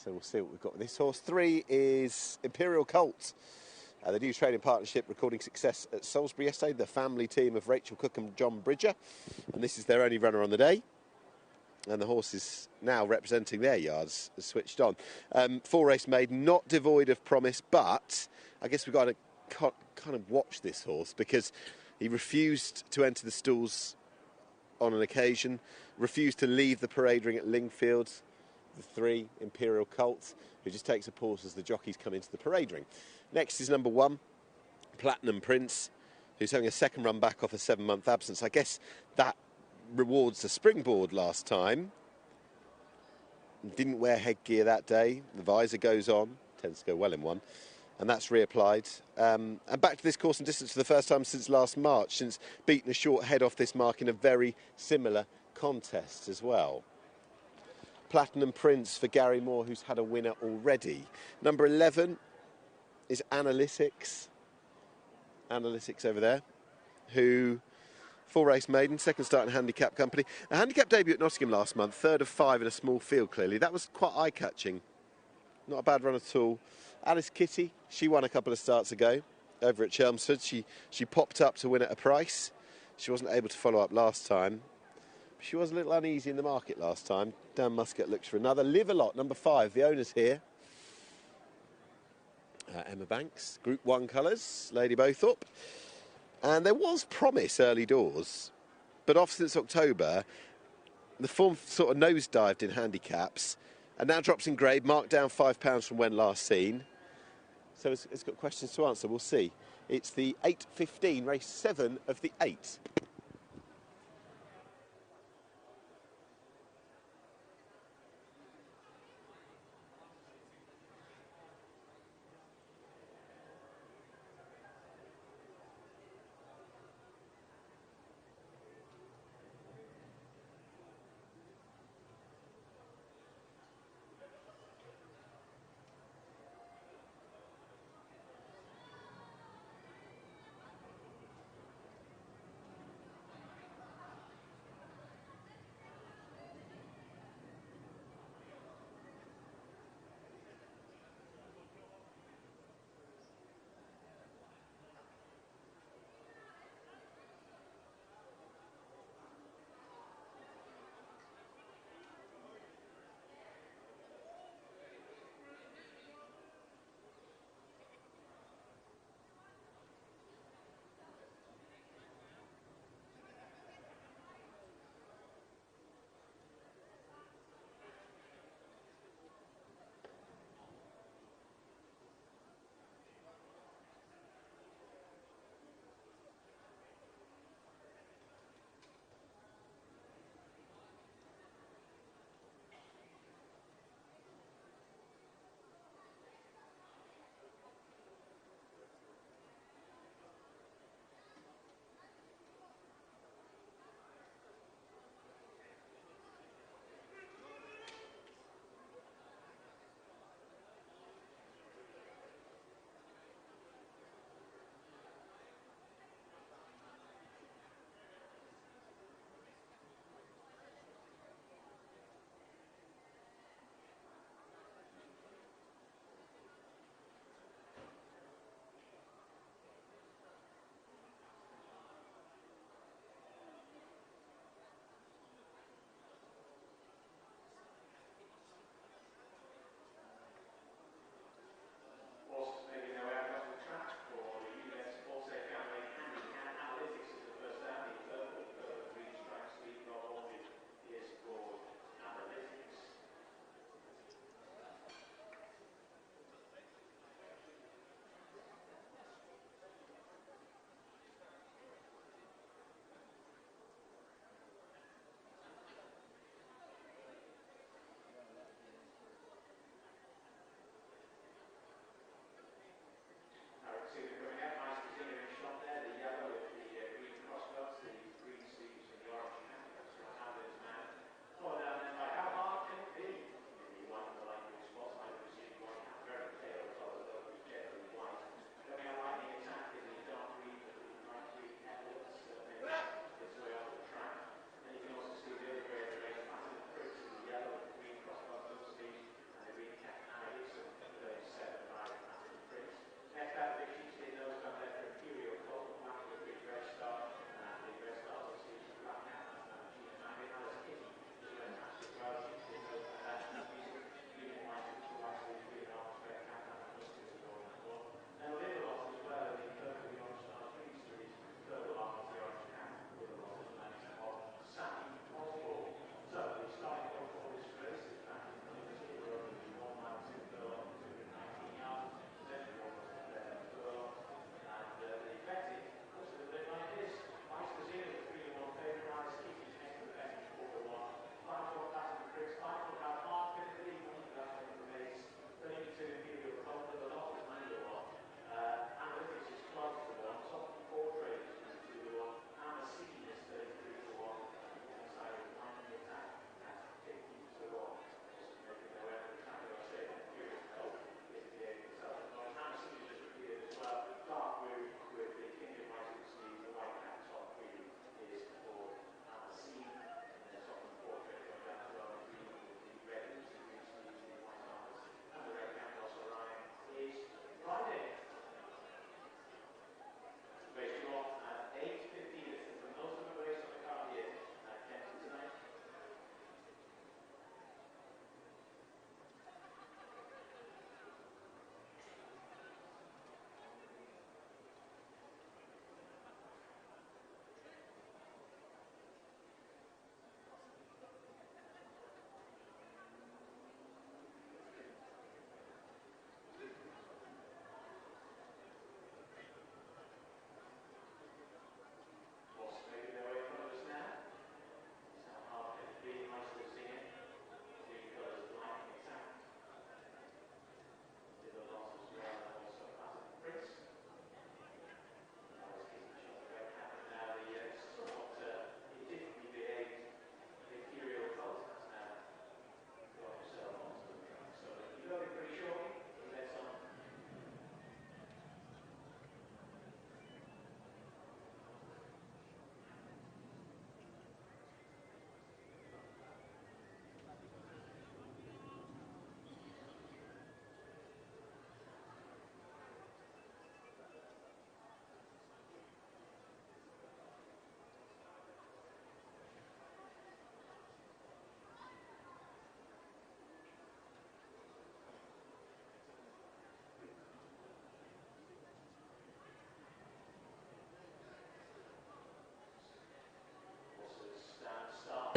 So we'll see what we've got with this horse. 3 is Imperial Colt. The new training partnership recording success at Salisbury yesterday. The family team of Rachel Cook and John Bridger. And this is their only runner on the day. And the horse is now representing their yards, has switched on. 4 race made, not devoid of promise, but I guess we've got to kind of watch this horse because he refused to enter the stalls on an occasion, refused to leave the parade ring at Lingfield. The 3, Imperial Colt, who just takes a pause as the jockeys come into the parade ring. Next is number 1, Platinum Prince, who's having a second run back off a 7-month absence. I guess that rewards the springboard last time. Didn't wear headgear that day. The visor goes on, tends to go well in one, and that's reapplied. And back to this course and distance for the first time since last March, since beating a short head off this mark in a very similar contest as well. Platinum Prince for Gary Moore, who's had a winner already. Number 11 is Analytics. Analytics over there, who 4 race maiden, second start in handicap company. A handicap debut at Nottingham last month, 3rd of 5 in a small field, clearly. That was quite eye-catching. Not a bad run at all. Alice Kitty, she won a couple of starts ago over at Chelmsford. She popped up to win at a price. She wasn't able to follow up last time. She was a little uneasy in the market last time. Dan Muscat looks for another. Live a Lot, number 5, the owner's here. Emma Banks, Group 1 colours, Lady Bowthorpe. And there was promise early doors, but off since October, the form sort of nosedived in handicaps and now drops in grade, marked down £5 from when last seen. So it's got questions to answer, we'll see. It's the 8:15, race 7 of the 8.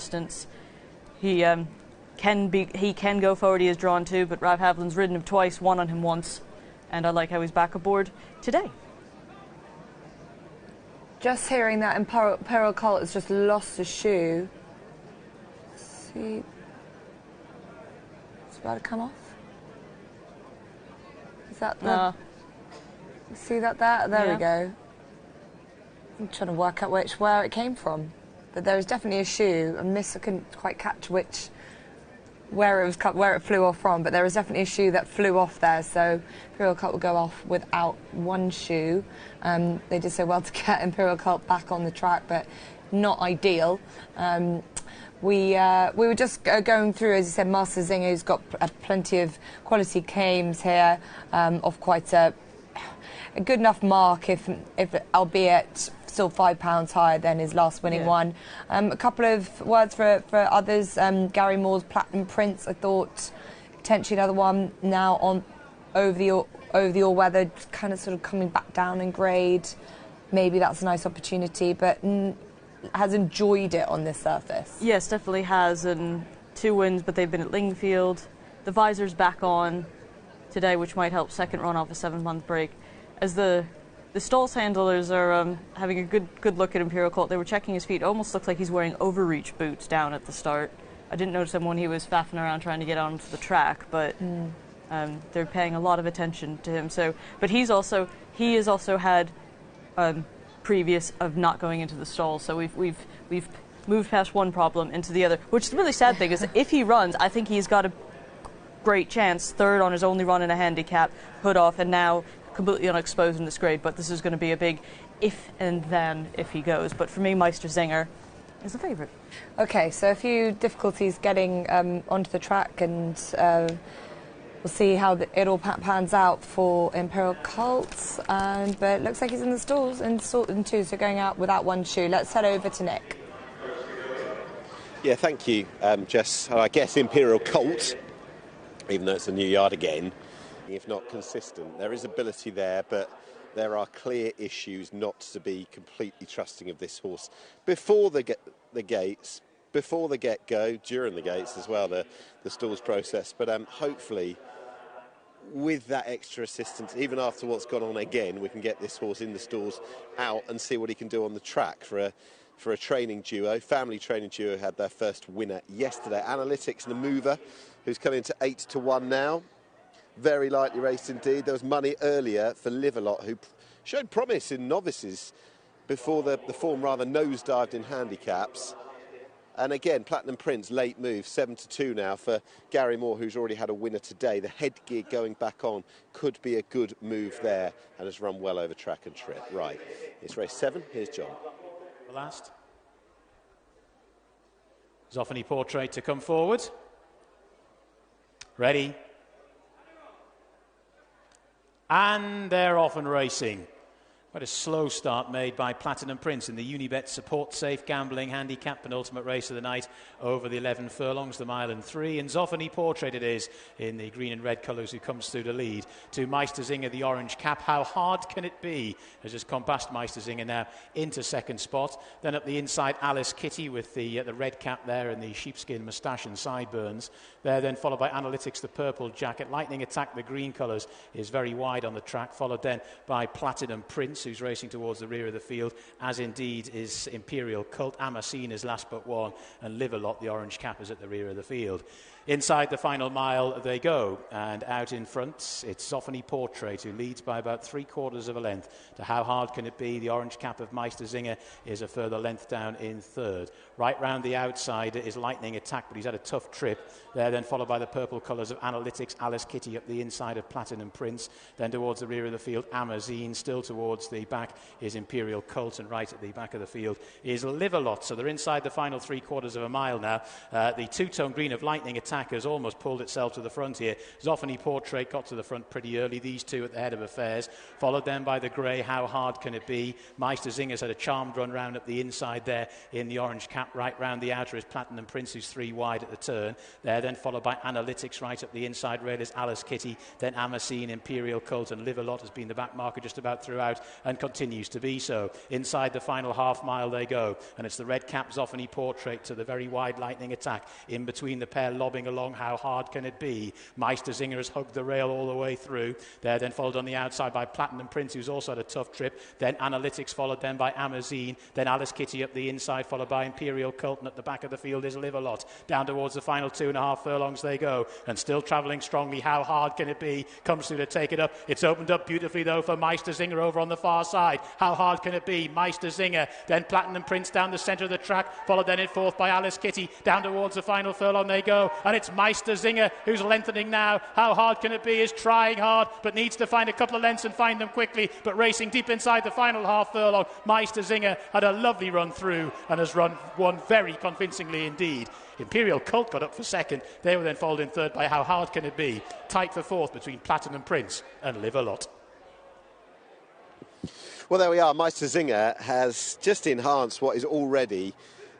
distance. He can go forward, he is drawn to, but Rav Havlin's ridden him twice, won on him once, and I like how he's back aboard today. Just hearing that Imperial Colt has just lost a shoe. See, it's about to come off. Is that the... See that there? There we go. I'm trying to work out where it came from. But there is definitely a shoe. I couldn't quite catch where it flew off from, but there was definitely a shoe that flew off there, so Imperial Colt will go off without one shoe. They did so well to get Imperial Colt back on the track, but not ideal. We were just going through, as you said, Meisterzinger, who's got plenty of quality claims here, of quite a good enough mark, if albeit still £5 higher than his last winning one. A couple of words for others. Gary Moore's Platinum Prince, I thought potentially another one now on over the all-weather, kind of sort of coming back down in grade. Maybe that's a nice opportunity, but has enjoyed it on this surface. Yes, definitely has, and 2 wins, but they've been at Lingfield. The visor's back on today, which might help second run off a 7-month break. As the stalls handlers are having a good look at Imperial Colt, they were checking his feet. It almost looks like he's wearing overreach boots down at the start. I didn't notice him when he was faffing around trying to get onto the track, but they're paying a lot of attention to him. So, but he has also had previous of not going into the stalls. So we've moved past one problem into the other. Which the really sad thing is, if he runs, I think he's got a great chance. Third on his only run in a handicap, hood off, and now completely unexposed in this grade, but this is going to be a big if and then if he goes. But for me, Meisterzinger is the favourite. Okay, so a few difficulties getting onto the track, and we'll see how it all pans out for Imperial Colt. But it looks like he's in the stalls in 2, so going out without one shoe. Let's head over to Nick. Yeah, thank you, Jess. I guess Imperial Colt, even though it's a new yard again, if not consistent. There is ability there, but there are clear issues not to be completely trusting of this horse before the gates, before the get-go, during the gates as well, the stalls process. But hopefully, with that extra assistance, even after what's gone on again, we can get this horse in the stalls, out, and see what he can do on the track for a training duo. Family training duo had their first winner yesterday. Analytics, the mover, who's coming to 8-1 now. Very lightly raced indeed. There was money earlier for Live-A-Lot, who showed promise in novices before the form rather nosedived in handicaps. And again, Platinum Prince, late move, 7-2 now for Gary Moore, who's already had a winner today. The headgear going back on could be a good move there, and has run well over track and trip. Right, it's race 7. Here's John. The last. Zoffany Portrait to come forward. Ready. And they're off and racing. Quite a slow start made by Platinum Prince in the Unibet Support Safe Gambling Handicap penultimate race of the night over the 11 furlongs, the 1 and 3. And Zoffany Portrait it is in the green and red colours, who comes through the lead to Meisterzinger, the orange cap. How hard can it be? Has just gone past Meisterzinger now into second spot. Then up the inside, Alice Kitty with the red cap there and the sheepskin moustache and sideburns. There then followed by Analytics, the purple jacket. Lightning Attack, the green colours, is very wide on the track. Followed then by Platinum Prince, who's racing towards the rear of the field, as indeed is Imperial Colt. Amasine is last but one, and Live-A-Lot, the orange cap, is at the rear of the field. Inside the final mile they go, and out in front it's Zoffany Portrait, who leads by about 3/4 of a length to How Hard Can It Be. The orange cap of Meisterzinger is a further length down in third. Right round the outside is Lightning Attack, but he's had a tough trip there, then followed by the purple colours of Analytics, Alice Kitty up the inside of Platinum Prince. Then towards the rear of the field, Amazine. Still towards the back is Imperial Colt, and right at the back of the field is Live-A-Lot. So they're inside the final 3/4 of a mile now. The two-tone green of Lightning Attack attackers almost pulled itself to the front here. Zoffany Portrait got to the front pretty early. These two at the head of affairs, followed then by the grey How Hard Can It Be. Meisterzinger's had a charmed run round up the inside there in the orange cap. Right round the outer is Platinum Prince, who's 3 wide at the turn. There then followed by Analytics right up the inside rail is Alice Kitty. Then Amasine, Imperial Cult and Live A Lot has been the back marker just about throughout and continues to be so. Inside the final half mile they go, and it's the red cap Zoffany Portrait to the very wide lightning attack. In between the pair lobbing along, How Hard Can It Be? Meisterzinger has hugged the rail all the way through. There then followed on the outside by Platinum Prince, who's also had a tough trip. Then Analytics followed then by Amazine. Then Alice Kitty up the inside, followed by Imperial Cult, and at the back of the field is Live A Lot. Down towards the final 2.5 furlongs they go, and still travelling strongly. How Hard Can It Be? Comes through to take it up. It's opened up beautifully though for Meisterzinger over on the far side. How Hard Can It Be? Meisterzinger, then Platinum Prince down the centre of the track, followed then in fourth by Alice Kitty. Down towards the final furlong they go, and it's Meisterzinger who's lengthening now. How Hard Can It Be is trying hard, but needs to find a couple of lengths and find them quickly, but racing deep inside the final half furlong. Meisterzinger had a lovely run through and has won very convincingly indeed. Imperial Cult got up for second. They were then followed in third by How Hard Can It Be? Tight for fourth between Platinum Prince and Live A Lot. Well, there we are. Meisterzinger has just enhanced what is already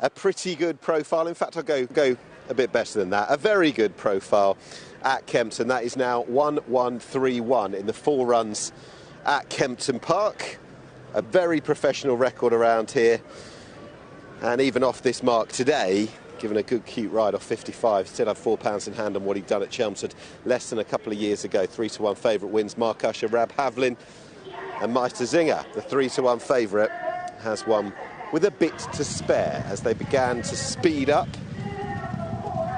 a pretty good profile. In fact, I'll go a bit better than that. A very good profile at Kempton. That is now 1-1-3-1 in the 4 runs at Kempton Park. A very professional record around here. And even off this mark today, given a good cute ride off 55, still had £4 in hand on what he'd done at Chelmsford less than a couple of years ago. 3-1 favourite wins. Mark Usher, Rab Havlin and Meisterzinger, the 3-1 favourite, has won with a bit to spare as they began to speed up.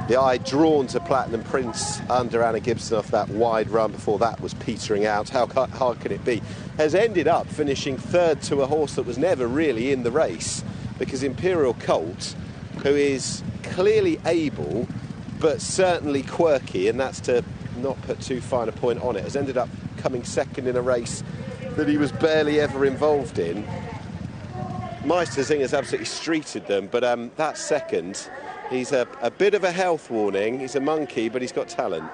The eye drawn to Platinum Prince under Anna Gibson off that wide run before that was petering out. How hard can it be? Has ended up finishing third to a horse that was never really in the race, because Imperial Colt, who is clearly able but certainly quirky, and that's to not put too fine a point on it, has ended up coming second in a race that he was barely ever involved in. Meisterzinger's absolutely streeted them, but that second, he's a bit of a health warning. He's a monkey, but he's got talent.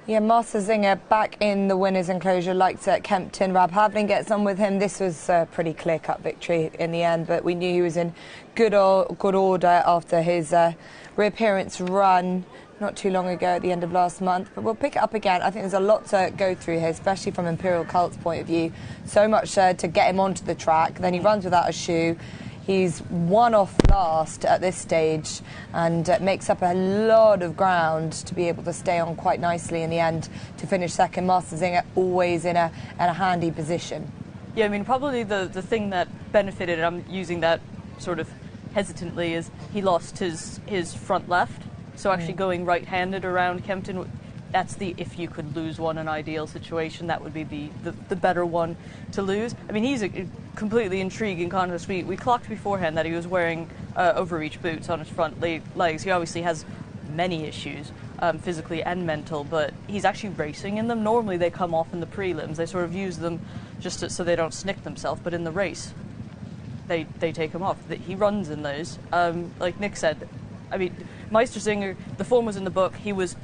Yeah, Meisterzinger back in the winner's enclosure, liked at Kempton. Rab Havlin gets on with him. This was a pretty clear-cut victory in the end, but we knew he was in good order after his reappearance run not too long ago at the end of last month. But we'll pick it up again. I think there's a lot to go through here, especially from Imperial Cult's point of view. So much to get him onto the track. Then he runs without a shoe. He's one off last at this stage and makes up a lot of ground to be able to stay on quite nicely in the end to finish second. Meisterzinger always in a handy position. Yeah, I mean, probably the thing that benefited, and I'm using that sort of hesitantly, is he lost his front left. So actually going right-handed around Kempton, that's the, if you could lose one, an ideal situation, that would be the better one to lose. I mean, he's a completely intriguing contest. We clocked beforehand that he was wearing overreach boots on his front legs. He obviously has many issues, physically and mental, but he's actually racing in them. Normally they come off in the prelims. They sort of use them just so they don't snick themselves, but in the race, they take them off. He runs in those. Like Nick said, I mean, Meisterzinger, the form was in the book. He was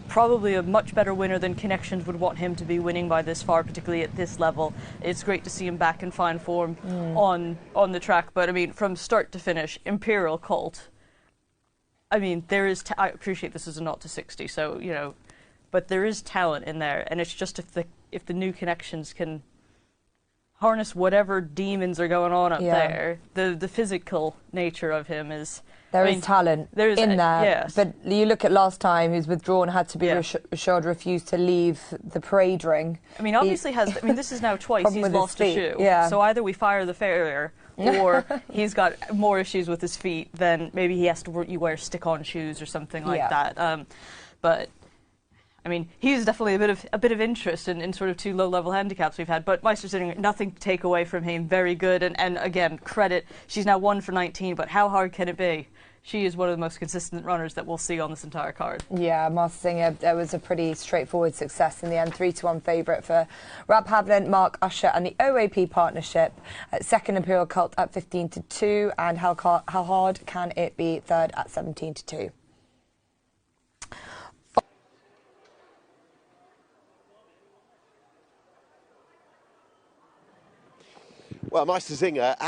probably a much better winner than Connections would want him to be winning by this far, particularly at this level. It's great to see him back in fine form on the track. But, I mean, from start to finish, Imperial Cult, I mean, there is... I appreciate this is a 0-60, so, you know, but there is talent in there. And it's just if the new Connections can harness whatever demons are going on up there, the physical nature of him is... There is talent in there, yes. But you look at last time, who's withdrawn, had to be assured, refused to leave the parade ring. I mean, obviously this is now twice he's lost a shoe. Yeah. So either we fire the farrier, or he's got more issues with his feet than maybe he has to wear stick-on shoes or something like that. But I mean, he's definitely a bit of interest in sort of 2 low-level handicaps we've had. But Meisterzinger, nothing to take away from him. Very good, and again, credit. She's now 1 for 19. But how hard can it be? she is one of the most consistent runners that we'll see on this entire card. Yeah, Meisterzinger, there was a pretty straightforward success in the end. 3-1 favourite for Rab Havlin, Mark Usher and the OAP partnership. Second, Imperial Cult at 15-2, and how hard can it be? Third at 17-2. Well, Meisterzinger